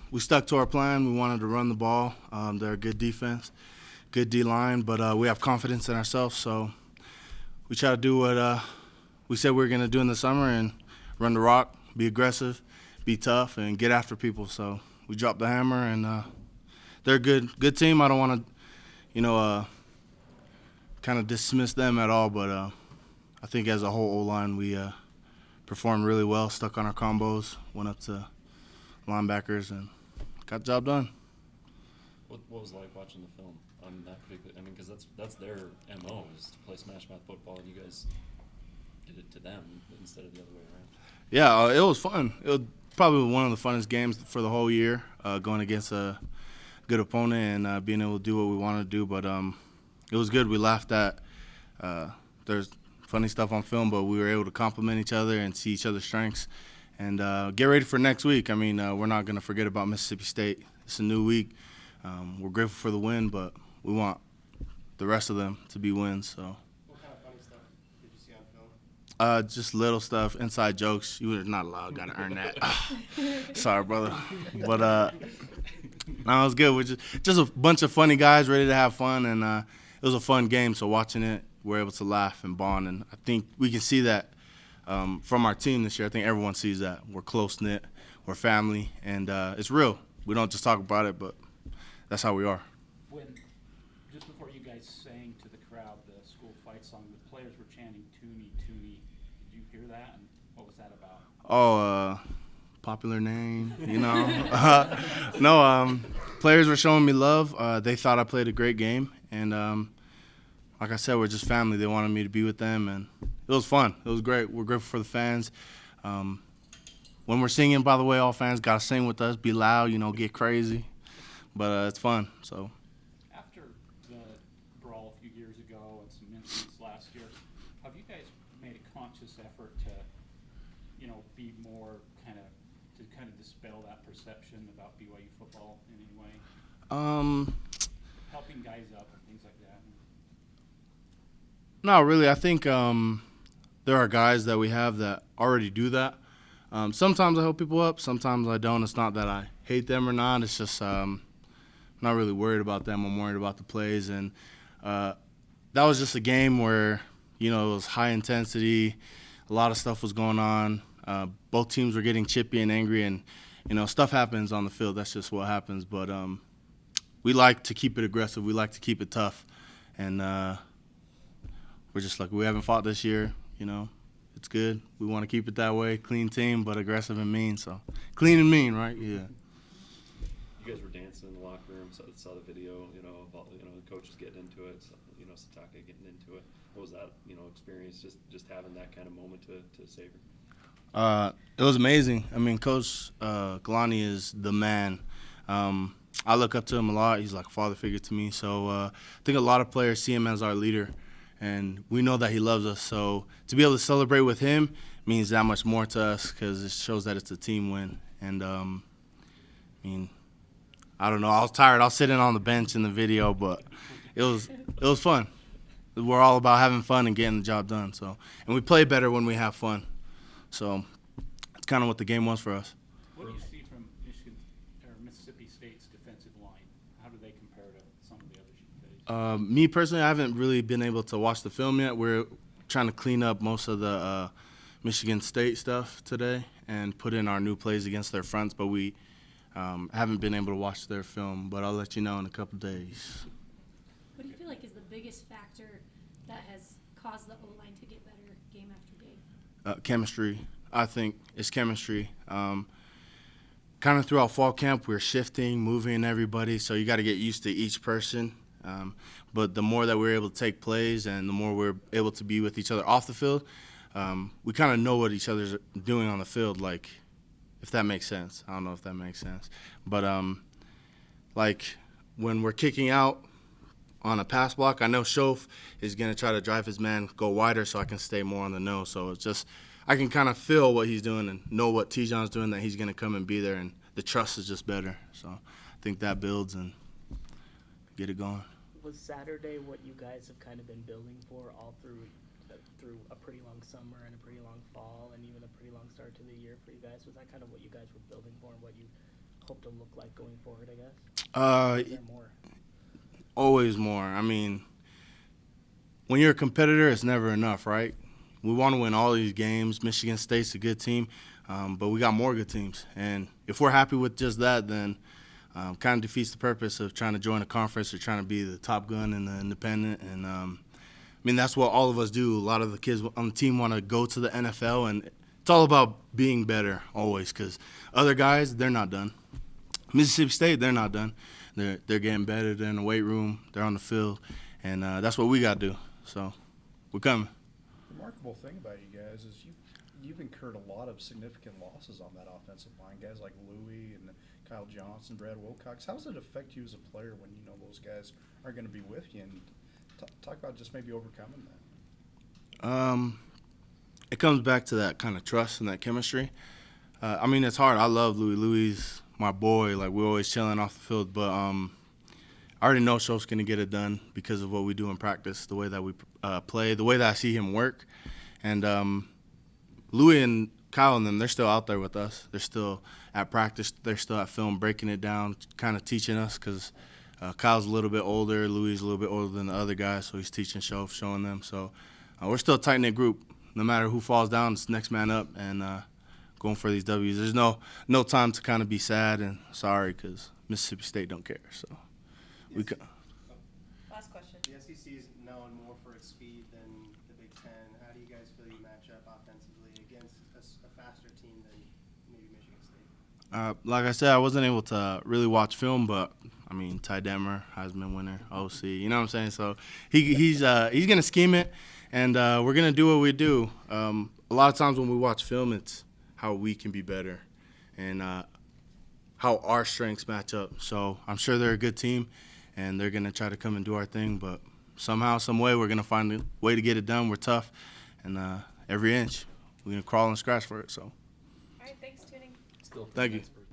We stuck to our plan. We wanted to run the ball. They're a good defense, good D-line, but we have confidence in ourselves. So we try to do what we said we were going to do in the summer and run the rock, be aggressive, be tough, and get after people. So we dropped the hammer, and they're a good team. I don't want to, kind of dismiss them at all, but I think as a whole O-line, we performed really well, stuck on our combos, went up to linebackers, and got the job done. What was it like watching the film on that particular? I mean, because that's their MO is to play smash mouth football, and you guys did it to them instead of the other way around. Yeah, it was fun. It was probably one of the funnest games for the whole year, going against a good opponent and being able to do what we wanted to do. But it was good. We laughed at there's funny stuff on film, but we were able to compliment each other and see each other's strengths. And get ready for next week. I mean, we're not going to forget about Mississippi State. It's a new week. We're grateful for the win, but we want the rest of them to be wins. So. What kind of funny stuff did you see on film? Just little stuff, inside jokes. You were not allowed. Got to earn that. Sorry, brother. But no, it was good. We're just a bunch of funny guys ready to have fun, and it was a fun game. So watching it, we're able to laugh and bond, and I think we can see that. From our team this year, I think everyone sees that. We're close-knit, we're family, and it's real. We don't just talk about it, but that's how we are. Just before you guys sang to the crowd the school fight song, the players were chanting Tuni, Tuni. Did you hear that, and what was that about? Oh, popular name, No, players were showing me love. They thought I played a great game, and like I said, we're just family. They wanted me to be with them, and it was fun. It was great. We're grateful for the fans. When we're singing, by the way, all fans got to sing with us, be loud, get crazy. But it's fun. So. After the brawl a few years ago and some incidents last year, have you guys made a conscious effort to, be more kind of dispel that perception about BYU football in any way? Helping guys up and things like that. No, really. I think there are guys that we have that already do that. Sometimes I help people up. Sometimes I don't. It's not that I hate them or not. It's just I'm not really worried about them. I'm worried about the plays. And that was just a game where, it was high intensity. A lot of stuff was going on. Both teams were getting chippy and angry. And, stuff happens on the field. That's just what happens. But we like to keep it aggressive. We like to keep it tough. And we're just like, we haven't fought this year, It's good. We want to keep it that way. Clean team, but aggressive and mean. So clean and mean, right? Yeah. You guys were dancing in the locker room. Saw the video, of all, the coaches getting into it. Sataka getting into it. What was that, experience? Just having that kind of moment to savor. It was amazing. I mean, Coach Galani is the man. I look up to him a lot. He's like a father figure to me. So I think a lot of players see him as our leader. And we know that he loves us. So to be able to celebrate with him means that much more to us because it shows that it's a team win. And, I don't know. I was tired. I was sitting on the bench in the video, but it was fun. We're all about having fun and getting the job done. So, and we play better when we have fun. So it's kind of what the game was for us. What do you see from Michigan or Mississippi State's defensive line? How do they compare to some of the others you face? Me personally, I haven't really been able to watch the film yet. We're trying to clean up most of the Michigan State stuff today and put in our new plays against their fronts, but we haven't been able to watch their film. But I'll let you know in a couple days. What do you feel like is the biggest factor that has caused the O-line to get better game after game? Chemistry. I think it's chemistry. Kind of throughout fall camp, we're shifting, moving everybody, so you got to get used to each person. But the more that we're able to take plays and the more we're able to be with each other off the field, we kind of know what each other's doing on the field, like, if that makes sense. I don't know if that makes sense. But, like, when we're kicking out on a pass block, I know Shof is going to try to drive his man, go wider so I can stay more on the nose. So it's just I can kind of feel what he's doing and know what Tijon's doing, that he's going to come and be there, and the trust is just better. So I think that builds and get it going. Was Saturday what you guys have kind of been building for all through a pretty long summer and a pretty long fall and even a pretty long start to the year for you guys? Was that kind of what you guys were building for and what you hope to look like going forward, I guess? Is there more? Always more. I mean, when you're a competitor, it's never enough, right? We want to win all these games. Michigan State's a good team, but we got more good teams. And if we're happy with just that, then kind of defeats the purpose of trying to join a conference or trying to be the top gun in the independent. And, I mean, that's what all of us do. A lot of the kids on the team want to go to the NFL, and it's all about being better always because other guys, they're not done. Mississippi State, they're not done. They're getting better. They're in the weight room. They're on the field. And that's what we got to do. So we're coming. Remarkable thing about you guys is you've incurred a lot of significant losses on that offensive line. Guys like Louis and Kyle Johnson, Brad Wilcox. How does it affect you as a player when you know those guys are going to be with you? And talk about just maybe overcoming that. It comes back to that kind of trust and that chemistry. I mean, it's hard. I love Louis. Louis, my boy. Like, we're always chilling off the field. But I already know Shope's going to get it done because of what we do in practice, the way that we play, the way that I see him work. And Louis and Kyle and them, they're still out there with us. They're still at practice. They're still at film, breaking it down, kind of teaching us because Kyle's a little bit older. Louis is a little bit older than the other guys, so he's teaching Shope, showing them. So we're still a tight-knit group. No matter who falls down, it's next man up and going for these W's. There's no time to kind of be sad and sorry because Mississippi State don't care. So we can. Last question. The SEC is known more for its speed than the Big Ten. How do you guys feel you match up offensively against a faster team than maybe Michigan State? Like I said, I wasn't able to really watch film, but I mean, Ty Detmer, Heisman winner, OC. You know what I'm saying? So he's gonna scheme it, and we're gonna do what we do. A lot of times when we watch film, it's how we can be better, and how our strengths match up. So I'm sure they're a good team, and they're gonna try to come and do our thing. But somehow, some way, we're gonna find a way to get it done. We're tough, and every inch, we're gonna crawl and scratch for it. So. All right, thanks, Tuni. Still Thank you. Pittsburgh.